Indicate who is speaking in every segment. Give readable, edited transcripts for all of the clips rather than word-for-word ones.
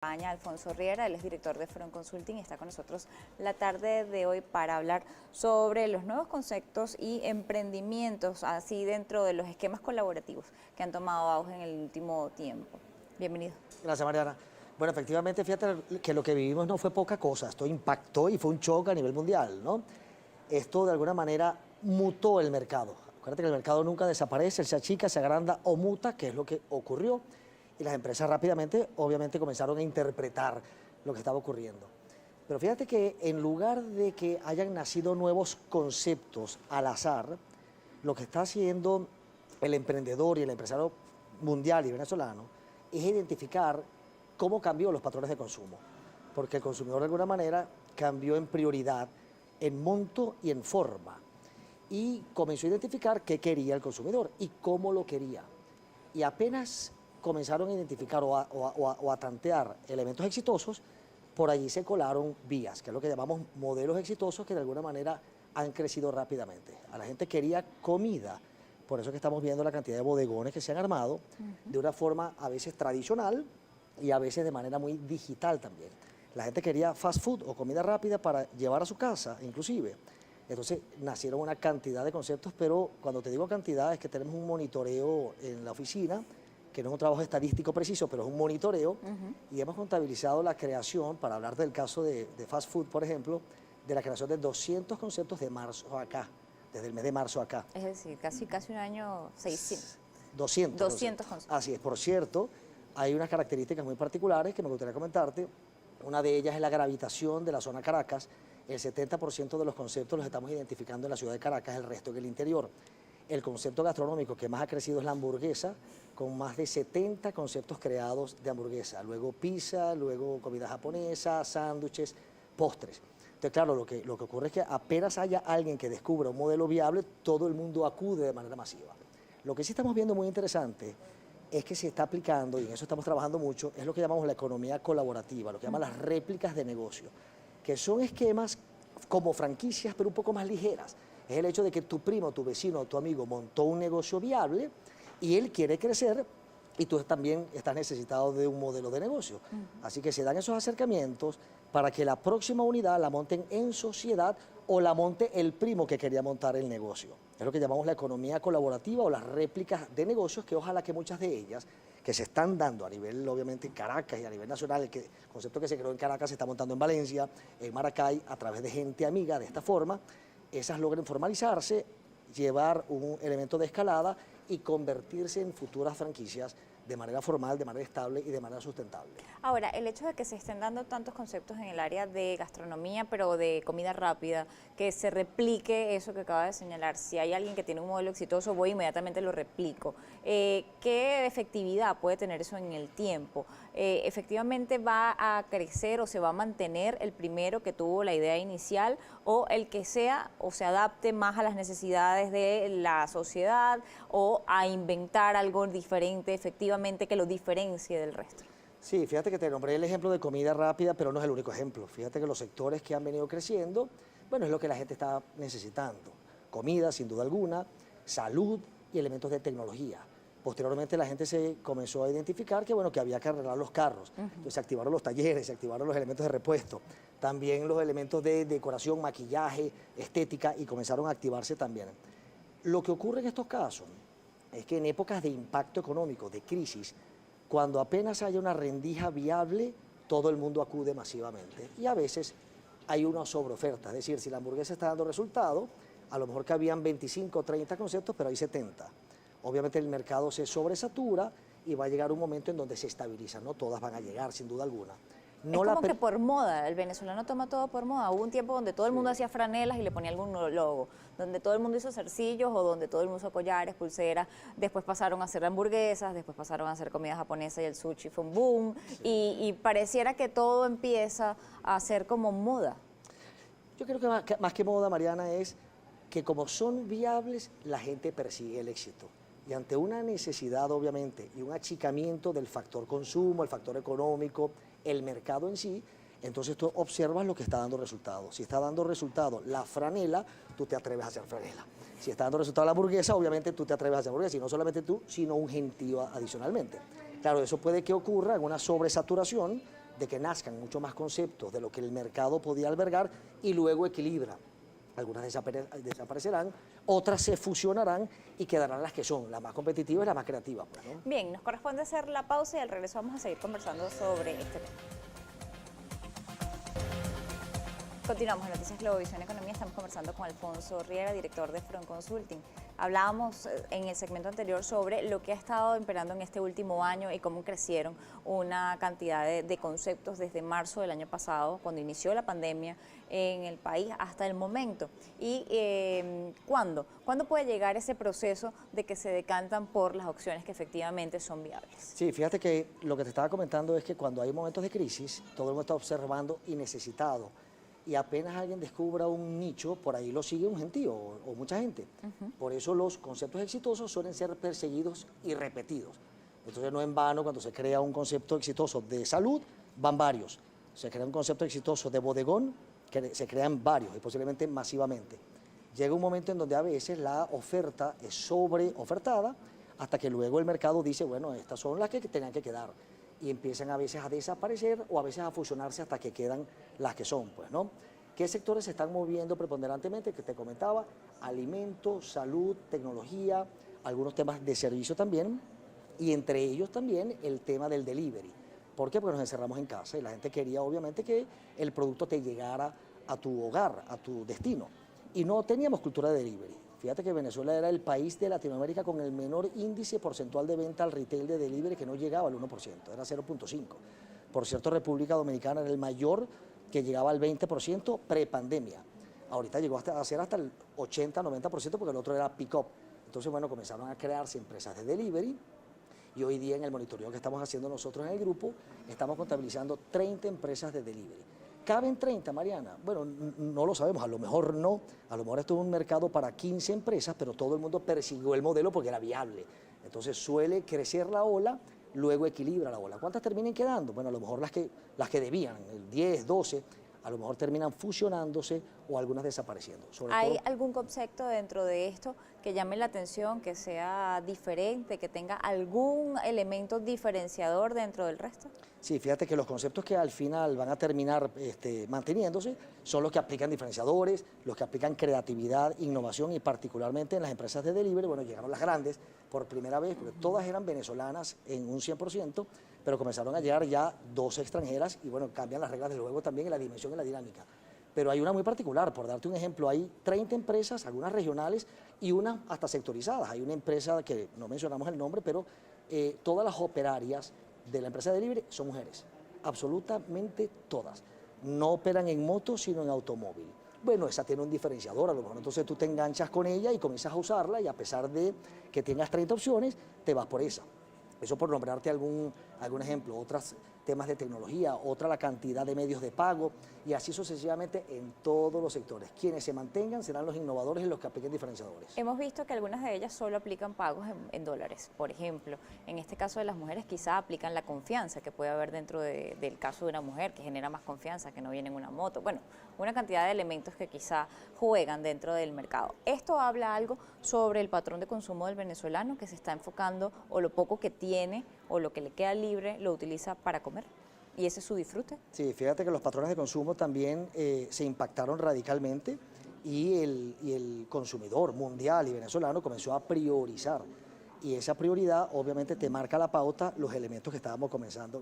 Speaker 1: Alfonso Riera, él es director de Front Consulting y está con nosotros la tarde de hoy para hablar sobre los nuevos conceptos y emprendimientos así dentro de los esquemas colaborativos que han tomado auge en el último tiempo. Bienvenido.
Speaker 2: Gracias, Mariana. Bueno, efectivamente, fíjate que lo que vivimos no fue poca cosa, esto impactó y fue un choque a nivel mundial, ¿no? Esto de alguna manera mutó el mercado. Acuérdate que el mercado nunca desaparece, él se achica, se agranda o muta, que es lo que ocurrió. Y las empresas rápidamente, obviamente, comenzaron a interpretar lo que estaba ocurriendo. Pero fíjate que en lugar de que hayan nacido nuevos conceptos al azar, lo que está haciendo el emprendedor y el empresario mundial y venezolano es identificar cómo cambió los patrones de consumo. Porque el consumidor de alguna manera cambió en prioridad, en monto y en forma. Y comenzó a identificar qué quería el consumidor y cómo lo quería. Y apenas comenzaron a identificar o a tantear elementos exitosos, por allí se colaron vías, que es lo que llamamos modelos exitosos que de alguna manera han crecido rápidamente. A la gente quería comida, por eso que estamos viendo la cantidad de bodegones que se han armado de una forma a veces tradicional y a veces de manera muy digital también. La gente quería fast food o comida rápida para llevar a su casa, inclusive. Entonces nacieron una cantidad de conceptos, pero cuando te digo cantidad es que tenemos un monitoreo en la oficina, que no es un trabajo estadístico preciso, pero es un monitoreo, y hemos contabilizado la creación, para hablar del caso de fast food, por ejemplo, de la creación de 200 conceptos de marzo acá, desde el mes de marzo acá.
Speaker 1: Es decir, casi un año 600.
Speaker 2: 200
Speaker 1: conceptos.
Speaker 2: Así es, por cierto, hay unas características muy particulares que me gustaría comentarte. Una de ellas es la gravitación de la zona Caracas. El 70% de los conceptos los estamos identificando en la ciudad de Caracas, el resto en el interior. El concepto gastronómico que más ha crecido es la hamburguesa, con más de 70 conceptos creados de hamburguesa. Luego pizza, luego comida japonesa, sándwiches, postres. Entonces, claro, lo que ocurre es que apenas haya alguien que descubra un modelo viable, todo el mundo acude de manera masiva. Lo que sí estamos viendo muy interesante es que se está aplicando, y en eso estamos trabajando mucho, es lo que llamamos la economía colaborativa, lo que llaman las réplicas de negocio, que son esquemas como franquicias, pero un poco más ligeras. Es el hecho de que tu primo, tu vecino, tu amigo montó un negocio viable y él quiere crecer y tú también estás necesitado de un modelo de negocio. Así que se dan esos acercamientos para que la próxima unidad la monten en sociedad o la monte el primo que quería montar el negocio. Es lo que llamamos la economía colaborativa o las réplicas de negocios, que ojalá que muchas de ellas que se están dando a nivel, obviamente, en Caracas y a nivel nacional, el concepto que se creó en Caracas se está montando en Valencia, en Maracay, a través de gente amiga de esta forma, esas logren formalizarse, llevar un elemento de escalada y convertirse en futuras franquicias de manera formal, de manera estable y de manera sustentable.
Speaker 1: Ahora, el hecho de que se estén dando tantos conceptos en el área de gastronomía, pero de comida rápida, que se replique eso que acaba de señalar, si hay alguien que tiene un modelo exitoso, voy inmediatamente lo replico. ¿Qué efectividad puede tener eso en el tiempo? ¿Efectivamente va a crecer o se va a mantener el primero que tuvo la idea inicial o el que sea o se adapte más a las necesidades de la sociedad o a inventar algo diferente efectivamente que lo diferencie del resto?
Speaker 2: Sí, fíjate que te nombré el ejemplo de comida rápida, pero no es el único ejemplo. Fíjate que los sectores que han venido creciendo, bueno, es lo que la gente está necesitando. Comida, sin duda alguna, salud y elementos de tecnología. Posteriormente la gente se comenzó a identificar que, bueno, que había que arreglar los carros. Entonces se activaron los talleres, se activaron los elementos de repuesto, también los elementos de decoración, maquillaje, estética, y comenzaron a activarse también. Lo que ocurre en estos casos es que en épocas de impacto económico, de crisis, cuando apenas haya una rendija viable, todo el mundo acude masivamente. Y a veces hay una sobreoferta, es decir, si la hamburguesa está dando resultado, a lo mejor que habían 25 o 30 conceptos, pero hay 70. Obviamente el mercado se sobresatura y va a llegar un momento en donde se estabiliza, no todas van a llegar, sin duda alguna.
Speaker 1: No, es como que por moda, el venezolano toma todo por moda. Hubo un tiempo donde todo el mundo hacía franelas y le ponía algún logo, donde todo el mundo hizo zarcillos o donde todo el mundo hizo collares, pulseras, después pasaron a hacer hamburguesas, después pasaron a hacer comida japonesa y el sushi fue un boom, y pareciera que todo empieza a ser como moda.
Speaker 2: Yo creo que más que moda, Mariana, es que como son viables, la gente persigue el éxito. Y ante una necesidad, obviamente, y un achicamiento del factor consumo, el factor económico, el mercado en sí, entonces tú observas lo que está dando resultados. Si está dando resultado la franela, tú te atreves a hacer franela. Si está dando resultado la hamburguesa, obviamente tú te atreves a hacer hamburguesa, y no solamente tú, sino un gentío adicionalmente. Claro, eso puede que ocurra en una sobresaturación de que nazcan mucho más conceptos de lo que el mercado podía albergar y luego equilibra. Algunas desaparecerán, otras se fusionarán y quedarán las que son, las más competitivas y las más creativas, pues, ¿no?
Speaker 1: Bien, nos corresponde hacer la pausa y al regreso vamos a seguir conversando sobre este tema. Continuamos en Noticias Globovisión Economía, estamos conversando con Alfonso Riera, director de Front Consulting. Hablábamos en el segmento anterior sobre lo que ha estado imperando en este último año y cómo crecieron una cantidad de conceptos desde marzo del año pasado, cuando inició la pandemia en el país, hasta el momento. ¿Y cuándo? ¿Cuándo puede llegar ese proceso de que se decantan por las opciones que efectivamente son viables?
Speaker 2: Sí, fíjate que lo que te estaba comentando es que cuando hay momentos de crisis, todo el mundo está observando y necesitado. Y apenas alguien descubra un nicho, por ahí lo sigue un gentío o mucha gente. Por eso los conceptos exitosos suelen ser perseguidos y repetidos. Entonces no en vano cuando se crea un concepto exitoso de salud, van varios. Se crea un concepto exitoso de bodegón, que se crean varios y posiblemente masivamente. Llega un momento en donde a veces la oferta es sobreofertada hasta que luego el mercado dice, bueno, estas son las que tenían que quedar. Y empiezan a veces a desaparecer o a veces a fusionarse hasta que quedan las que son, pues, ¿no? ¿Qué sectores se están moviendo preponderantemente? Que te comentaba, alimentos, salud, tecnología, algunos temas de servicio también, y entre ellos también el tema del delivery. ¿Por qué? Porque nos encerramos en casa y la gente quería obviamente que el producto te llegara a tu hogar, a tu destino. Y no teníamos cultura de delivery. Fíjate que Venezuela era el país de Latinoamérica con el menor índice porcentual de venta al retail de delivery, que no llegaba al 1%, era 0.5%. Por cierto, República Dominicana era el mayor, que llegaba al 20% prepandemia. Ahorita llegó a ser hasta el 80-90% porque el otro era pick-up. Entonces, bueno, comenzaron a crearse empresas de delivery y hoy día en el monitoreo que estamos haciendo nosotros en el grupo, estamos contabilizando 30 empresas de delivery. ¿Caben 30, Mariana? Bueno, no lo sabemos, a lo mejor no, a lo mejor esto es un mercado para 15 empresas, pero todo el mundo persiguió el modelo porque era viable. Entonces suele crecer la ola, luego equilibra la ola. ¿Cuántas terminan quedando? Bueno, a lo mejor las que debían, el 10, 12, a lo mejor terminan fusionándose o algunas desapareciendo.
Speaker 1: ¿Hay algún concepto dentro de esto que llame la atención, que sea diferente, que tenga algún elemento diferenciador dentro del resto?
Speaker 2: Sí, fíjate que los conceptos que al final van a terminar manteniéndose son los que aplican diferenciadores, los que aplican creatividad, innovación y particularmente en las empresas de delivery, bueno, llegaron las grandes por primera vez, porque todas eran venezolanas en un 100%, pero comenzaron a llegar ya 2 extranjeras y bueno, cambian las reglas del juego también en la dimensión y la dinámica. Pero hay una muy particular, por darte un ejemplo, hay 30 empresas, algunas regionales y unas hasta sectorizadas. Hay una empresa que no mencionamos el nombre, pero todas las operarias de la empresa de delivery son mujeres, absolutamente todas. No operan en moto, sino en automóvil. Bueno, esa tiene un diferenciador, a lo mejor entonces tú te enganchas con ella y comienzas a usarla y a pesar de que tengas 30 opciones, te vas por esa. Eso por nombrarte algún ejemplo, otros temas de tecnología, otra la cantidad de medios de pago y así sucesivamente en todos los sectores. Quienes se mantengan serán los innovadores y los que apliquen diferenciadores.
Speaker 1: Hemos visto que algunas de ellas solo aplican pagos en dólares, por ejemplo. En este caso de las mujeres quizá aplican la confianza que puede haber dentro del caso de una mujer que genera más confianza, que no viene en una moto. Bueno, una cantidad de elementos que quizá juegan dentro del mercado. Esto habla algo sobre el patrón de consumo del venezolano que se está enfocando o lo poco que tiene o lo que le queda libre lo utiliza para comer. ¿Y ese es su disfrute?
Speaker 2: Sí, fíjate que los patrones de consumo también se impactaron radicalmente y el consumidor mundial y venezolano comenzó a priorizar. Y esa prioridad obviamente te marca la pauta los elementos que estábamos conversando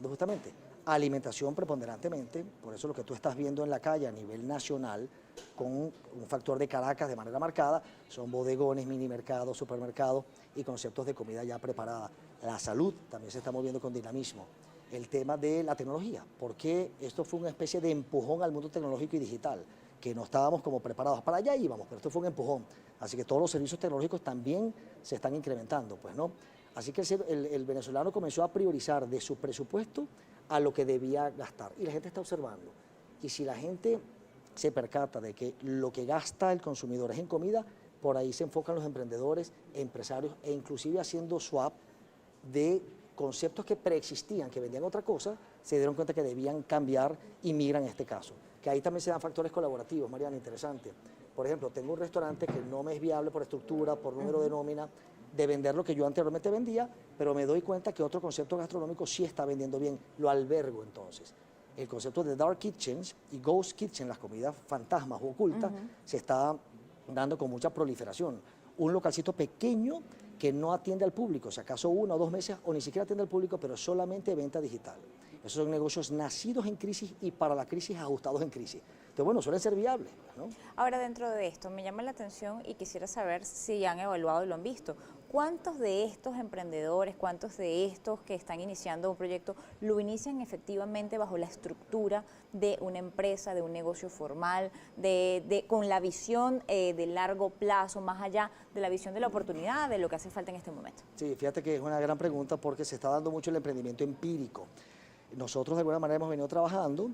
Speaker 2: justamente. Alimentación preponderantemente, por eso lo que tú estás viendo en la calle a nivel nacional, con un factor de Caracas de manera marcada, son bodegones, mini mercados, supermercados y conceptos de comida ya preparada. La salud también se está moviendo con dinamismo. El tema de la tecnología, porque esto fue una especie de empujón al mundo tecnológico y digital, que no estábamos como preparados para allá íbamos, pero esto fue un empujón. Así que todos los servicios tecnológicos también se están incrementando, pues, ¿no? Así que el venezolano comenzó a priorizar de su presupuesto a lo que debía gastar. Y la gente está observando. Y si la gente se percata de que lo que gasta el consumidor es en comida, por ahí se enfocan los emprendedores, empresarios e inclusive haciendo swap de conceptos que preexistían, que vendían otra cosa, se dieron cuenta que debían cambiar y migran en este caso. Que ahí también se dan factores colaborativos, Mariana, interesante. Por ejemplo, tengo un restaurante que no me es viable por estructura, por número de nómina, de vender lo que yo anteriormente vendía, pero me doy cuenta que otro concepto gastronómico sí está vendiendo bien, lo albergo entonces. El concepto de dark kitchens y ghost kitchen, las comidas fantasmas o ocultas, se está dando con mucha proliferación. Un localcito pequeño que no atiende al público, si acaso 1 o 2 meses, o ni siquiera atiende al público, pero solamente venta digital. Esos son negocios nacidos en crisis y para la crisis ajustados en crisis. Entonces, bueno, suelen ser viables, ¿no?
Speaker 1: Ahora, dentro de esto, me llama la atención y quisiera saber si han evaluado y lo han visto. ¿Cuántos de estos emprendedores, cuántos de estos que están iniciando un proyecto, lo inician efectivamente bajo la estructura de una empresa, de un negocio formal, con la visión de largo plazo, más allá de la visión de la oportunidad, de lo que hace falta en este momento?
Speaker 2: Sí, fíjate que es una gran pregunta porque se está dando mucho el emprendimiento empírico. Nosotros de alguna manera hemos venido trabajando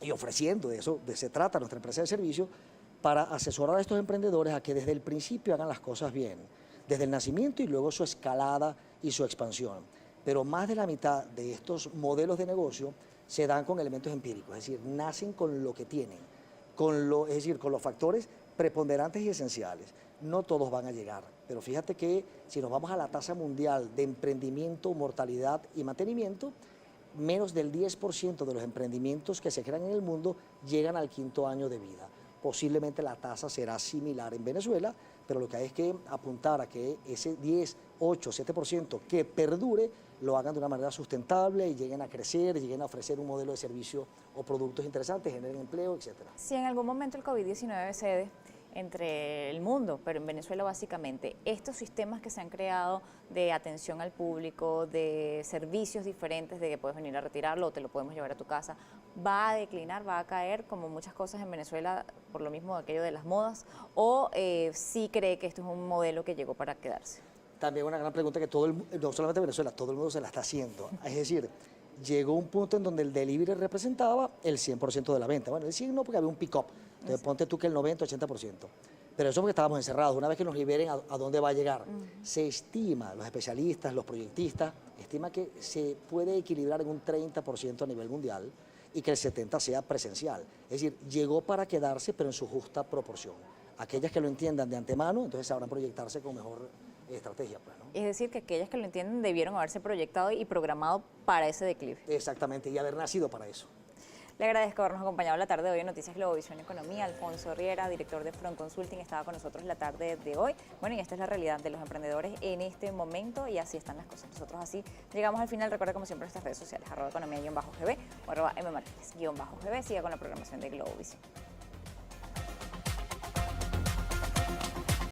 Speaker 2: y ofreciendo, de eso se trata nuestra empresa de servicio, para asesorar a estos emprendedores a que desde el principio hagan las cosas bien, desde el nacimiento y luego su escalada y su expansión. Pero más de la mitad de estos modelos de negocio se dan con elementos empíricos, es decir, nacen con lo que tienen, es decir, con los factores preponderantes y esenciales. No todos van a llegar, pero fíjate que si nos vamos a la tasa mundial de emprendimiento, mortalidad y mantenimiento, menos del 10% de los emprendimientos que se crean en el mundo llegan al 5º año de vida. Posiblemente la tasa será similar en Venezuela, pero lo que hay es que apuntar a que ese 10, 8, 7% que perdure lo hagan de una manera sustentable y lleguen a crecer, lleguen a ofrecer un modelo de servicio o productos interesantes, generen empleo, etc.
Speaker 1: Si en algún momento el COVID-19 cede entre el mundo, pero en Venezuela básicamente, estos sistemas que se han creado de atención al público, de servicios diferentes, de que puedes venir a retirarlo o te lo podemos llevar a tu casa, ¿va a declinar, va a caer como muchas cosas en Venezuela por lo mismo de aquello de las modas? ¿O sí cree que esto es un modelo que llegó para quedarse?
Speaker 2: También una gran pregunta que no solamente Venezuela, todo el mundo se la está haciendo. Es decir, llegó un punto en donde el delivery representaba el 100% de la venta. Bueno, el 100 no porque había un pick-up. Entonces ponte tú que el 90, 80%. Pero eso porque estábamos encerrados. Una vez que nos liberen, ¿a dónde va a llegar? Se estima, los especialistas, los proyectistas, estima que se puede equilibrar en un 30% a nivel mundial y que el 70% sea presencial. Es decir, llegó para quedarse, pero en su justa proporción. Aquellas que lo entiendan de antemano, entonces sabrán proyectarse con mejor estrategia, pues, ¿no?
Speaker 1: Es decir, que aquellas que lo entienden debieron haberse proyectado y programado para ese declive.
Speaker 2: Exactamente, y haber nacido para eso.
Speaker 1: Le agradezco habernos acompañado la tarde de hoy en Noticias Globovisión Economía. Alfonso Riera, director de Front Consulting, estaba con nosotros la tarde de hoy. Bueno, y esta es la realidad de los emprendedores en este momento y así están las cosas. Nosotros así llegamos al final. Recuerda como siempre nuestras redes sociales, @economía_gb o @mmarquez_gb. Siga con la programación de Globovisión.